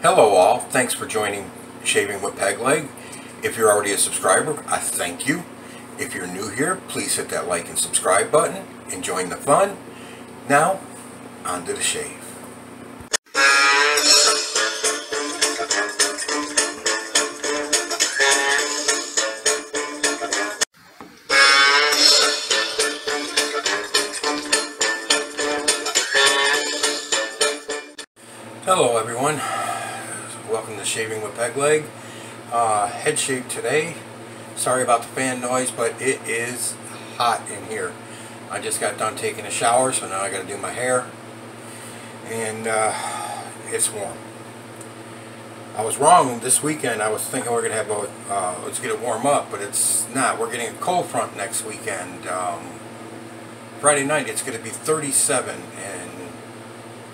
Hello all, thanks for joining Shaving with Peg Leg. If you're already a subscriber, I thank you. If you're new here, please hit that like and subscribe button and join the fun. Now, on to the shave. Hello everyone, welcome to Shaving with Peg Leg. Head shave today. Sorry about the fan noise, but it is hot in here. I just got done taking a shower, so now I got to do my hair, and it's warm. I was wrong this weekend. I was thinking we're gonna have a let's get it warm up, but it's not. We're getting a cold front next weekend. Friday night it's going to be 37 and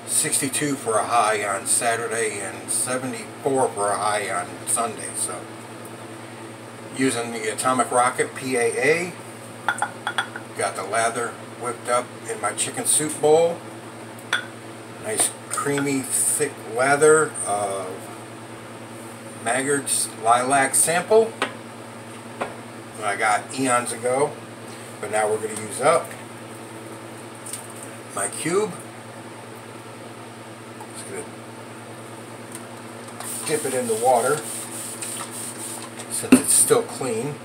62 for a high on Saturday and 74 for a high on Sunday. So using the Atomic Rocket PAA, got the lather whipped up in my chicken soup bowl. Nice creamy thick lather of Maggard's Lilac sample. I got eons ago, but now we're going to use up my cube. Dip it in the water since it's still clean.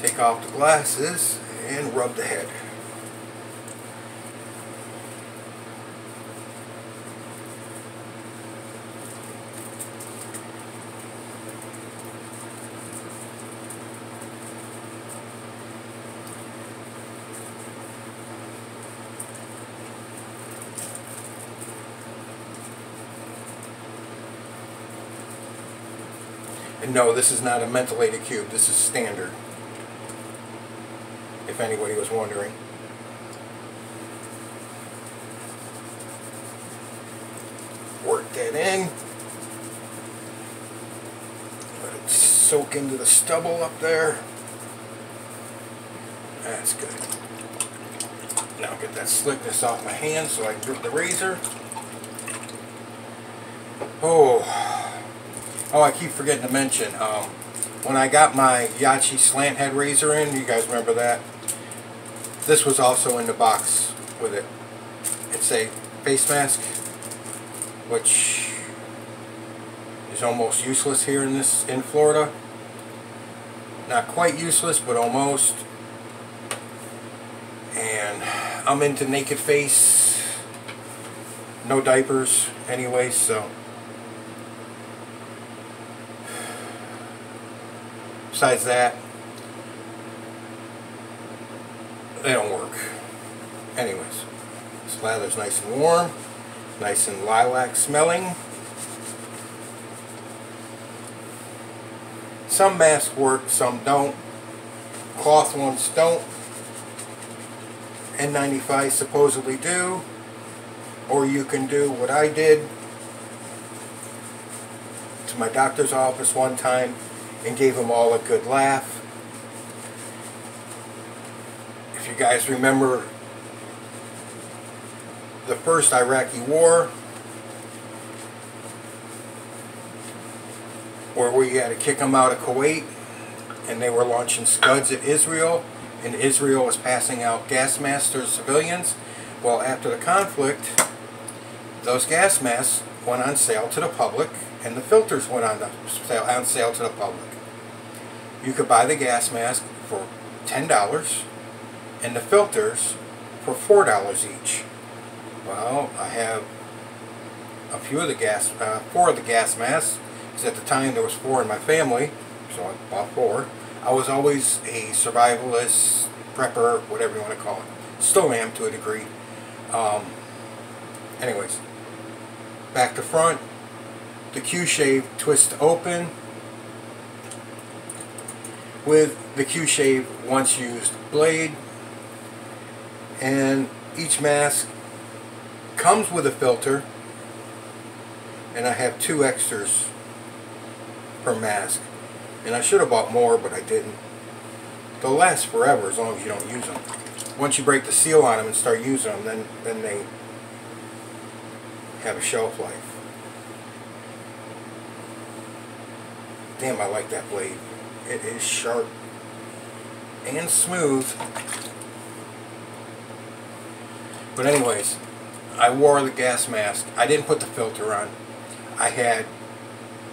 Take off the glasses and rub the head. And no, this is not a mentholated cube. This is standard, if anybody was wondering. Work that in. Let it soak into the stubble up there. That's good. Now get that slickness off my hands so I can grip the razor. Oh, I keep forgetting to mention, when I got my Yachi slant head razor in, you guys remember that? This was also in the box with it. It's a face mask, which is almost useless here in Florida. Not quite useless, but almost. And I'm into naked face, no diapers anyway, so. Besides that, they don't work. Anyways, this lather's nice and warm, nice and lilac smelling. Some masks work, some don't. Cloth ones don't. N95 supposedly do. Or you can do what I did to my doctor's office one time and gave them all a good laugh. If you guys remember the first Iraqi war, where we had to kick them out of Kuwait and they were launching Scuds at Israel, and Israel was passing out gas masks to civilians. Well, after the conflict, those gas masks went on sale to the public, and the filters went on sale to the public. You could buy the gas mask for $10 and the filters for $4 each. Well, I have a few of the 4 of the gas masks, because at the time there was 4 in my family, so I bought 4. I was always a survivalist, prepper, whatever you want to call it. Still am to a degree. Anyways, back to front. The QShave twist open with the QShave once used blade, and each mask comes with a filter, and I have 2 extras per mask, and I should have bought more, but I didn't. They'll last forever as long as you don't use them. Once you break the seal on them and start using them, then they have a shelf life. Damn, I like that blade. It is sharp and smooth. But anyways, I wore the gas mask. I didn't put the filter on. I had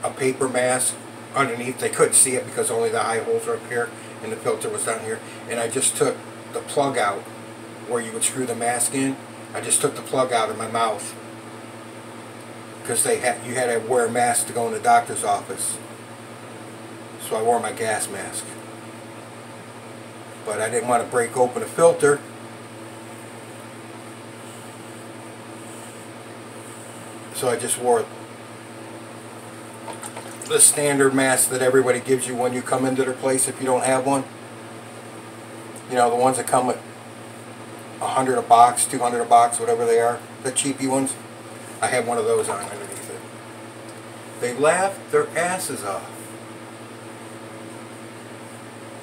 a paper mask underneath. They couldn't see it because only the eye holes are up here and the filter was down here. And I just took the plug out where you would screw the mask in. I just took the plug out of my mouth because you had to wear a mask to go in the doctor's office. So I wore my gas mask. But I didn't want to break open a filter. So I just wore the standard mask that everybody gives you when you come into their place if you don't have one. You know, the ones that come at $100 a box, $200 a box, whatever they are, the cheapy ones. I have one of those on underneath it. They laughed their asses off.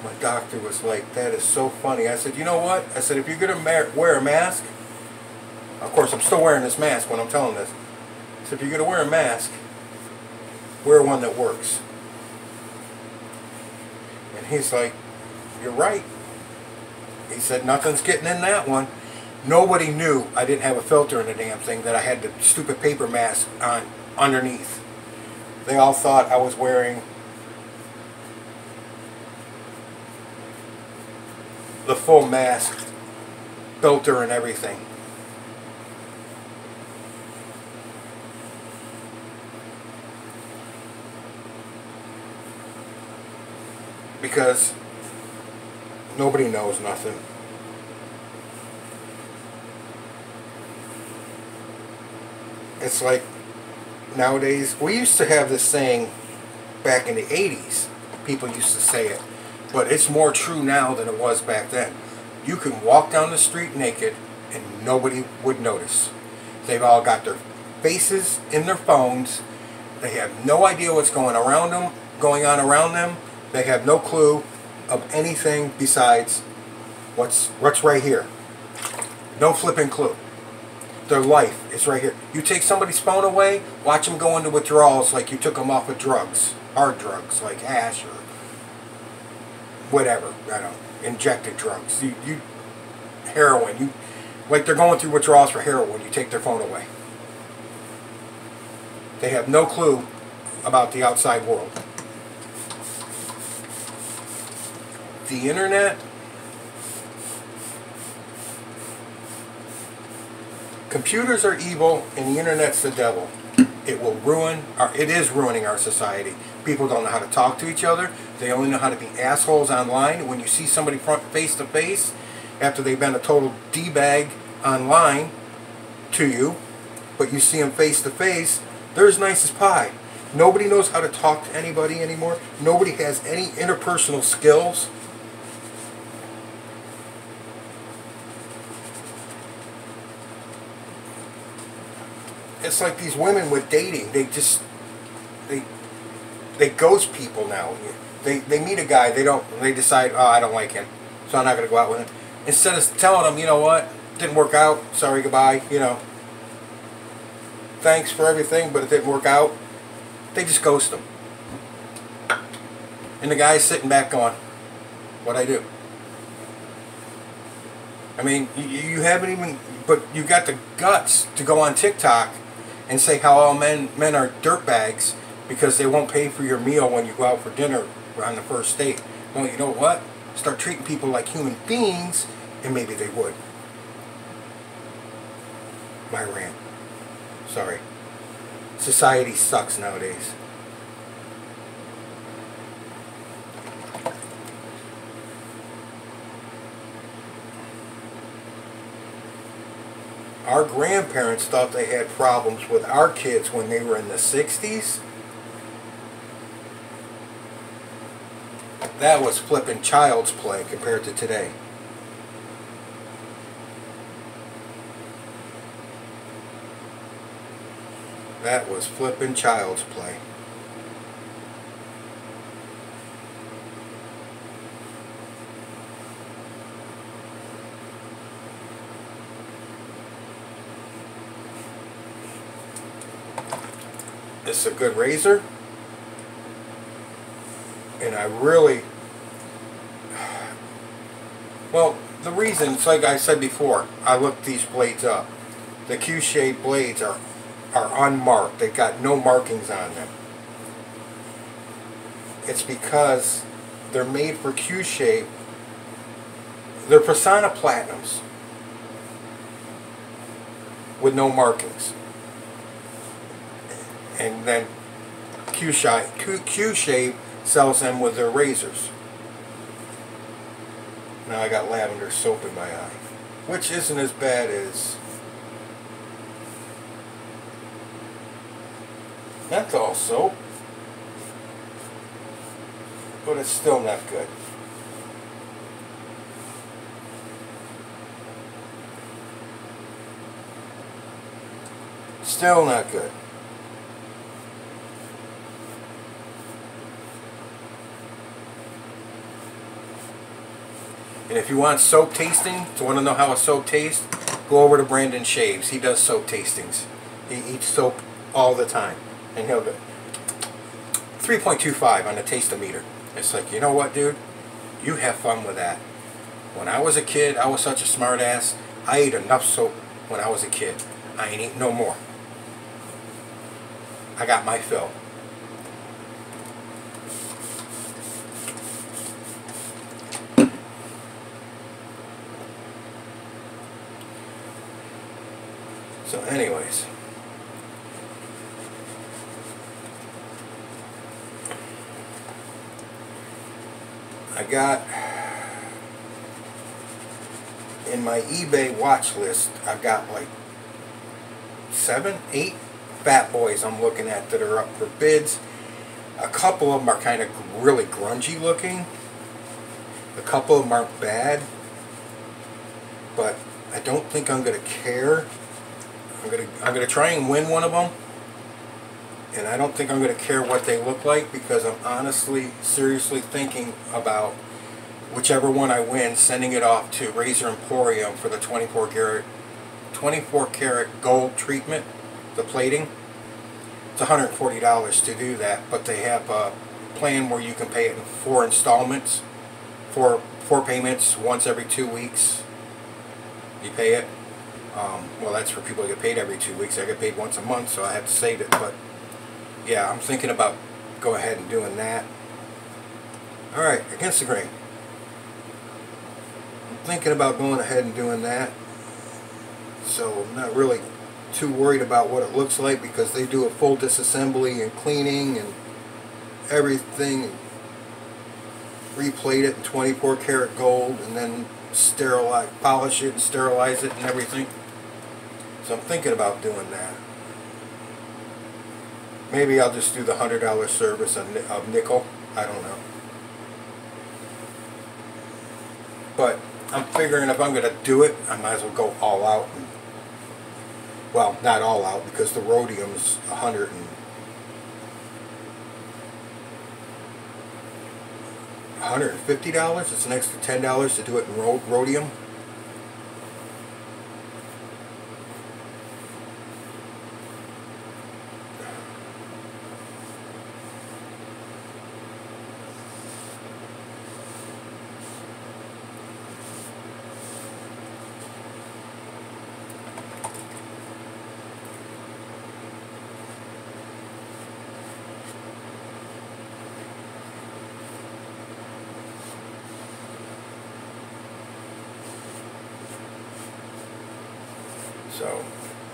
My doctor was like, that is so funny. I said, you know what? I said, if you're going to wear a mask, of course I'm still wearing this mask when I'm telling this. So if you're going to wear a mask, wear one that works. And he's like, you're right. He said, nothing's getting in that one. Nobody knew I didn't have a filter in the damn thing, that I had the stupid paper mask on underneath. They all thought I was wearing the full mask, filter and everything. Because nobody knows nothing. It's like nowadays, we used to have this saying back in the 80s. People used to say it. But it's more true now than it was back then. You can walk down the street naked and nobody would notice. They've all got their faces in their phones. They have no idea what's going on around them. They have no clue of anything besides what's right here. No flipping clue. Their life is right here. You take somebody's phone away, watch them go into withdrawals like you took them off of drugs. Hard drugs like hash or whatever. I don't know. Injected drugs. Heroin. Like they're going through withdrawals for heroin. You take their phone away. They have no clue about the outside world. The internet, computers are evil and the internet's the devil. It is ruining our society. People don't know how to talk to each other. They only know how to be assholes online. When you see somebody face to face after they've been a total D-bag online to you, but you see them face to face, they're as nice as pie. Nobody knows how to talk to anybody anymore. Nobody has any interpersonal skills. It's like these women with dating, they ghost people now. They meet a guy, they decide, oh, I don't like him, so I'm not going to go out with him. Instead of telling them, you know what, didn't work out, sorry, goodbye, you know, thanks for everything, but it didn't work out, they just ghost them. And the guy's sitting back going, what'd I do? I mean, you haven't even, but you got the guts to go on TikTok and say how all men are dirtbags because they won't pay for your meal when you go out for dinner on the first date. Well, you know what? Start treating people like human beings, and maybe they would. My rant. Sorry. Society sucks nowadays. Our grandparents thought they had problems with our kids when they were in the 60s. That was flipping child's play compared to today. That was flipping child's play. It's a good razor, and I really, well, the reason, it's like I said before, I looked these blades up. The QShave blades are unmarked. They've got no markings on them. It's because they're made for QShave. They're Persona Platinums with no markings. And then QShave sells them with their razors. Now I got lavender soap in my eye, which isn't as bad as menthol soap, but it's still not good. Still not good. And if you want soap tasting, to want to know how a soap tastes, go over to Brandon Shaves. He does soap tastings. He eats soap all the time. And he'll go 3.25 on the taste-o-meter. It's like, you know what, dude? You have fun with that. When I was a kid, I was such a smart ass. I ate enough soap when I was a kid. I ain't eating no more. I got my fill. So anyways, I got in my eBay watch list, I've got like 7, 8 fat boys I'm looking at that are up for bids. A couple of them are kind of really grungy looking. A couple of them aren't bad, but I don't think I'm gonna care. I'm gonna try and win one of them, and I don't think I'm gonna care what they look like, because I'm honestly, seriously thinking about whichever one I win, sending it off to Razor Emporium for the 24 karat gold treatment, the plating. It's $140 to do that, but they have a plan where you can pay it in 4 installments, four payments, once every 2 weeks. You pay it. Well, that's for people that get paid every 2 weeks. I get paid once a month, so I have to save it. But yeah, I'm thinking about go ahead and doing that. Alright, against the grain. I'm thinking about going ahead and doing that. So I'm not really too worried about what it looks like, because they do a full disassembly and cleaning and everything. Replate it in 24 karat gold, and then sterilize, polish it and sterilize it and everything. So I'm thinking about doing that. Maybe I'll just do the $100 service of nickel. I don't know. But I'm figuring if I'm going to do it, I might as well go all out. And, well, not all out, because the rhodium's $150. It's an extra $10 to do it in rhodium. So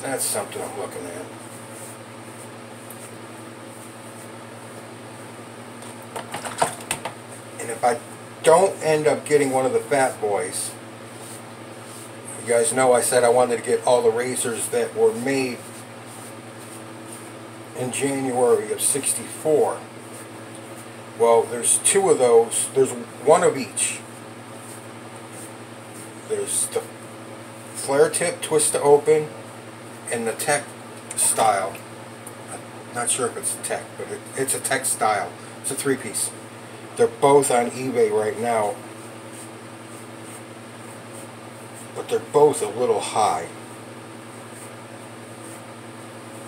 that's something I'm looking at. And if I don't end up getting one of the fat boys, you guys know I said I wanted to get all the razors that were made in January of '64. Well, there's 2 of those. There's 1 of each. There's the flare tip twist to open and the tech style. I'm not sure if it's tech, but it's a tech style. It's a 3-piece. They're both on eBay right now, but they're both a little high.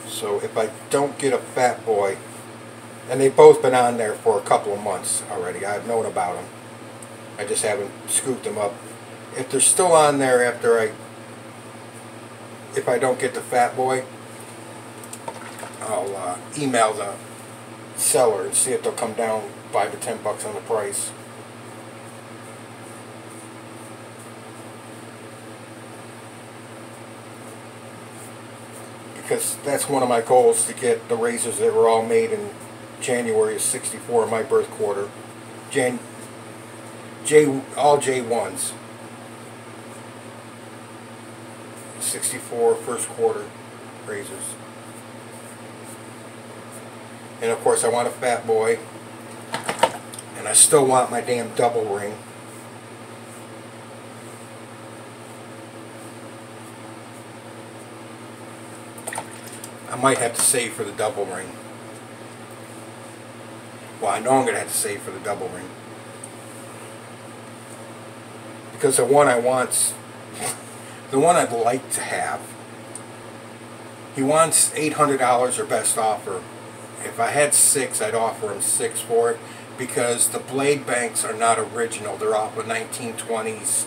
So So if I don't get a Fat Boy, and they've both been on there for a couple of months already, I've known about them, I just haven't scooped them up. If they're still on there after if I don't get the Fat Boy, I'll email the seller and see if they'll come down 5 to 10 bucks on the price. Because that's one of my goals, to get the razors that were all made in January of '64, my birth quarter. All J1s. 64 first quarter razors. And of course I want a Fat Boy. And I still want my damn double ring. I might have to save for the double ring. Well, I know I'm going to have to save for the double ring. Because the one I want, the one I'd like to have, he wants $800 or best offer. If I had 6, I'd offer him 6 for it, because the blade banks are not original. They're off a 1920s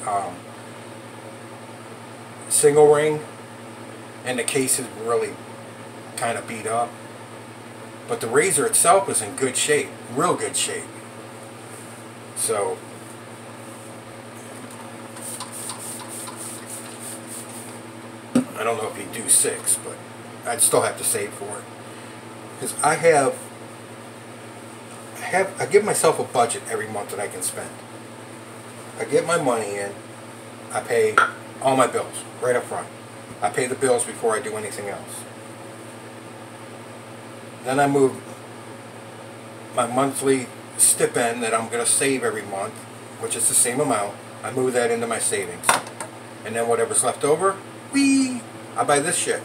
single ring, and the case is really kind of beat up. But the razor itself is in good shape, real good shape. So I don't know if he'd do 6, but I'd still have to save for it. Because I give myself a budget every month that I can spend. I get my money in, I pay all my bills right up front. I pay the bills before I do anything else. Then I move my monthly stipend that I'm going to save every month, which is the same amount. I move that into my savings. And then whatever's left over, I buy this shit.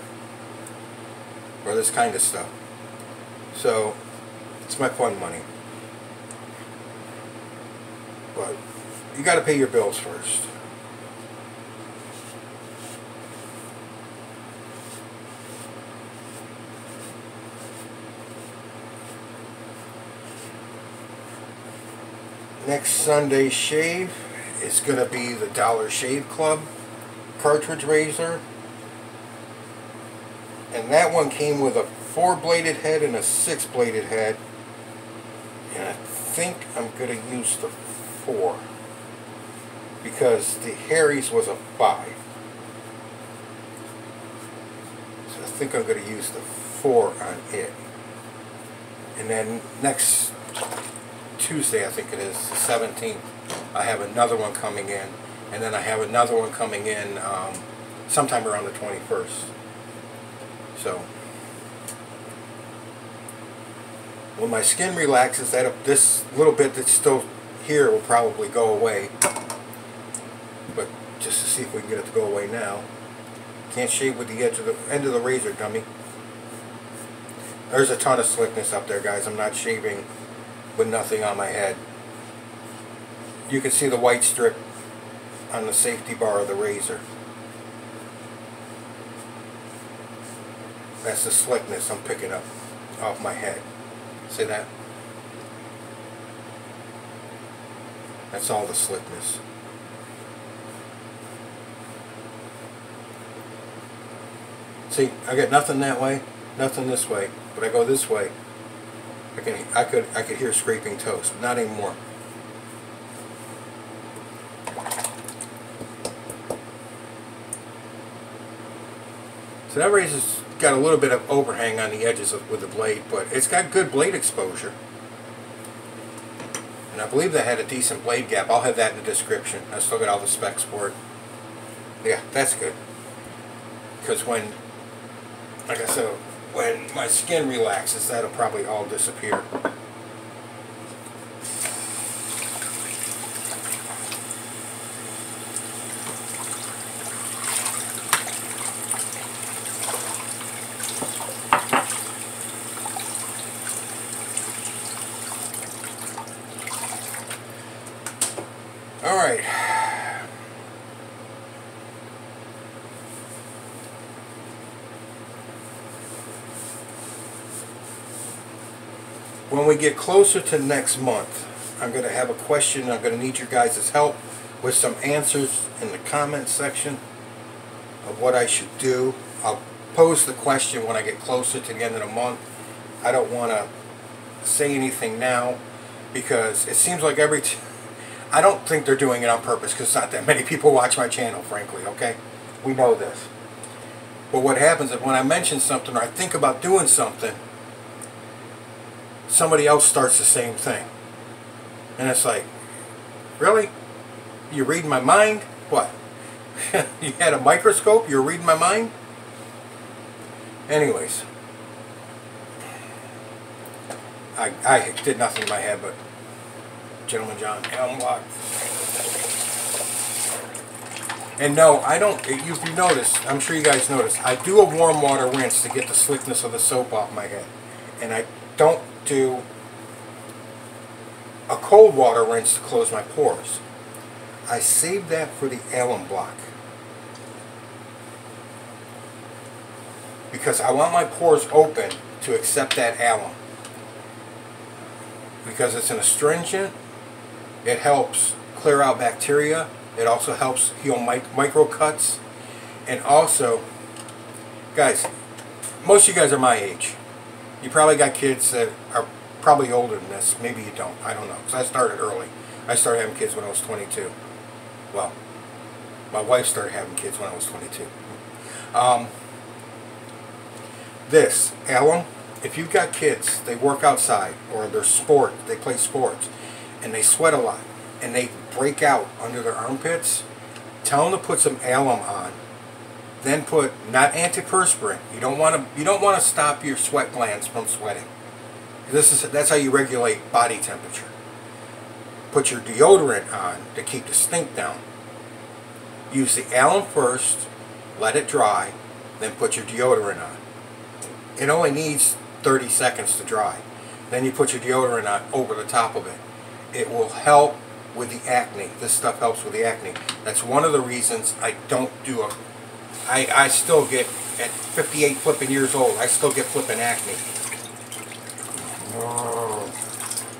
Or this kind of stuff. So, it's my fun money. But, you got to pay your bills first. Next Sunday's shave is going to be the Dollar Shave Club cartridge razor. And that one came with a 4-bladed head and a 6-bladed head. And I think I'm going to use the 4. Because the Harry's was a 5. So I think I'm going to use the 4 on it. And then next Tuesday, I think it is, the 17th, I have another one coming in, and then I have another one coming in sometime around the 21st. So, when my skin relaxes, this little bit that's still here will probably go away. But just to see if we can get it to go away now. Can't shave with the end of the razor, dummy. There's a ton of slickness up there, guys. I'm not shaving with nothing on my head. You can see the white strip on the safety bar of the razor. That's the slickness I'm picking up off my head. See that? That's all the slickness. See, I got nothing that way, nothing this way, but I go this way. I could hear scraping toast. Not anymore. So that razor's got a little bit of overhang on the edges with the blade, but it's got good blade exposure. And I believe that had a decent blade gap. I'll have that in the description. I still got all the specs for it. Yeah, that's good. Because when, like I said, when my skin relaxes, that'll probably all disappear. Alright. when we get closer to next month, I'm going to have a question. I'm going to need your guys' help with some answers in the comment section of what I should do. I'll pose the question when I get closer to the end of the month. I don't want to say anything now because it seems like I don't think they're doing it on purpose because not that many people watch my channel, frankly, okay? We know this. But what happens is when I mention something or I think about doing something, somebody else starts the same thing. And it's like, really? You're reading my mind? What? You had a microscope? You're reading my mind? Anyways. I did nothing in my head, but Gentleman John, unmarked. And no, I don't, if you notice, I'm sure you guys notice, I do a warm water rinse to get the slickness of the soap off my head. And I don't do a cold water rinse to close my pores. I save that for the alum block. Because I want my pores open to accept that alum. Because it's an astringent, it helps clear out bacteria. It also helps heal micro cuts. And also, guys, most of you guys are my age. You probably got kids that are probably older than this. Maybe you don't. I don't know. Because I started early. I started having kids when I was 22. Well, my wife started having kids when I was 22. This, alum, if you've got kids, they work outside, or they play sports, and they sweat a lot, and they break out under their armpits, tell them to put some alum on. Then put, not antiperspirant. You don't want to stop your sweat glands from sweating. That's how you regulate body temperature. Put your deodorant on to keep the stink down. Use the alum first, let it dry, then put your deodorant on. It only needs 30 seconds to dry. Then you put your deodorant on over the top of it. It will help with the acne. This stuff helps with the acne. That's one of the reasons I don't do it. I still get, at 58 flipping years old, I still get flipping acne.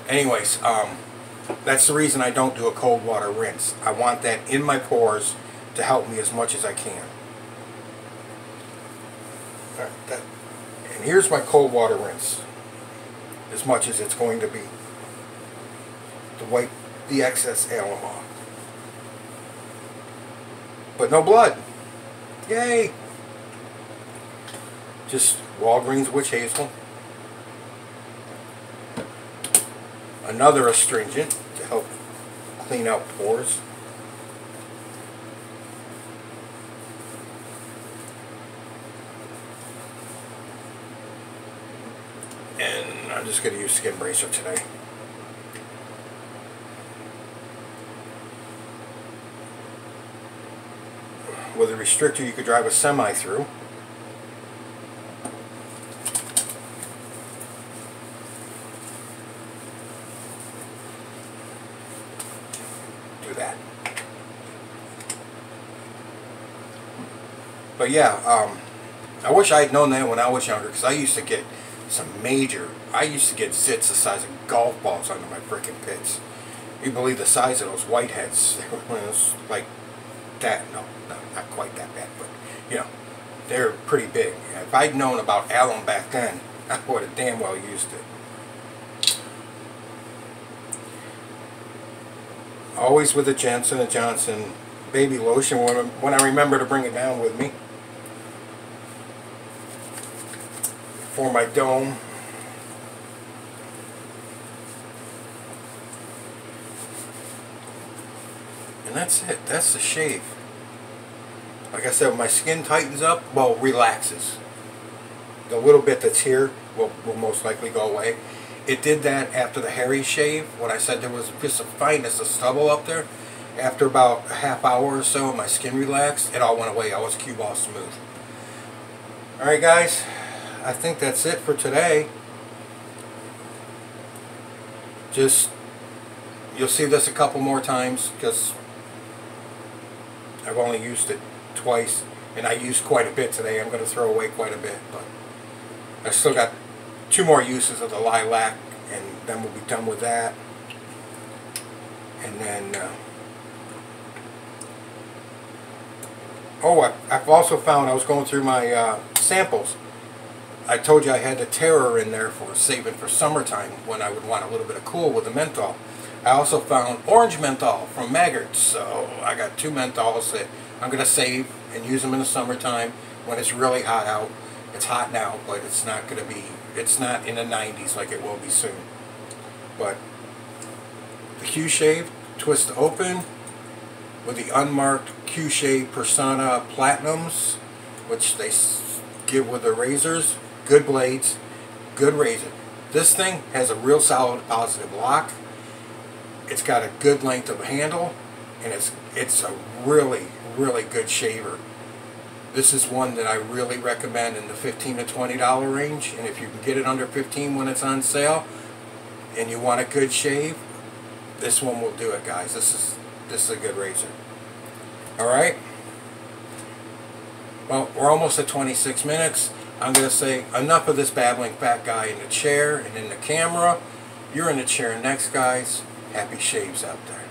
Anyways, that's the reason I don't do a cold water rinse. I want that in my pores to help me as much as I can. Alright, and here's my cold water rinse, as much as it's going to be, to wipe the excess alum off. But no blood. Yay! Just Walgreens witch hazel. Another astringent to help clean out pores. And I'm just going to use Skin Bracer today. With a restrictor you could drive a semi through. Do that. But yeah, I wish I had known that when I was younger, because I used to get I used to get zits the size of golf balls under my freaking pits. You believe the size of those whiteheads? They were like that. No, not quite that bad, but you know, they're pretty big. If I'd known about alum back then, I would have damn well used it. Always with the Johnson & Johnson baby lotion when I remember to bring it down with me for my dome. And that's it. That's the shave. Like I said, when my skin tightens up, well, relaxes. The little bit that's here will most likely go away. It did that after the hairy shave, when I said there was just a fineness of stubble up there. After about a half hour or so, my skin relaxed. It all went away. I was cue ball smooth. Alright guys, I think that's it for today. You'll see this a couple more times, because I've only used it twice, and I used quite a bit today. I'm going to throw away quite a bit, but I still got 2 more uses of the lilac and then we'll be done with that. And then oh, I've also found, I was going through my samples, I told you I had the Terror in there for saving for summertime when I would want a little bit of cool with the menthol. I also found orange menthol from Maggard, so I got 2 menthols that I'm going to save and use them in the summertime when it's really hot out. It's hot now, but it's not going to be, it's not in the 90s like it will be soon. But the QShave twist open with the unmarked QShave Persona Platinums, which they give with the razors. Good blades, good razor. This thing has a real solid positive lock. It's got a good length of handle, and it's a really, really good shaver. This is one that I really recommend in the $15 to $20 range, and if you can get it under $15 when it's on sale and you want a good shave, this one will do it, guys. This is a good razor. Alright, well, we're almost at 26 minutes. I'm going to say enough of this babbling fat guy in the chair and in the camera. You're in the chair next, guys. Happy shaves out there.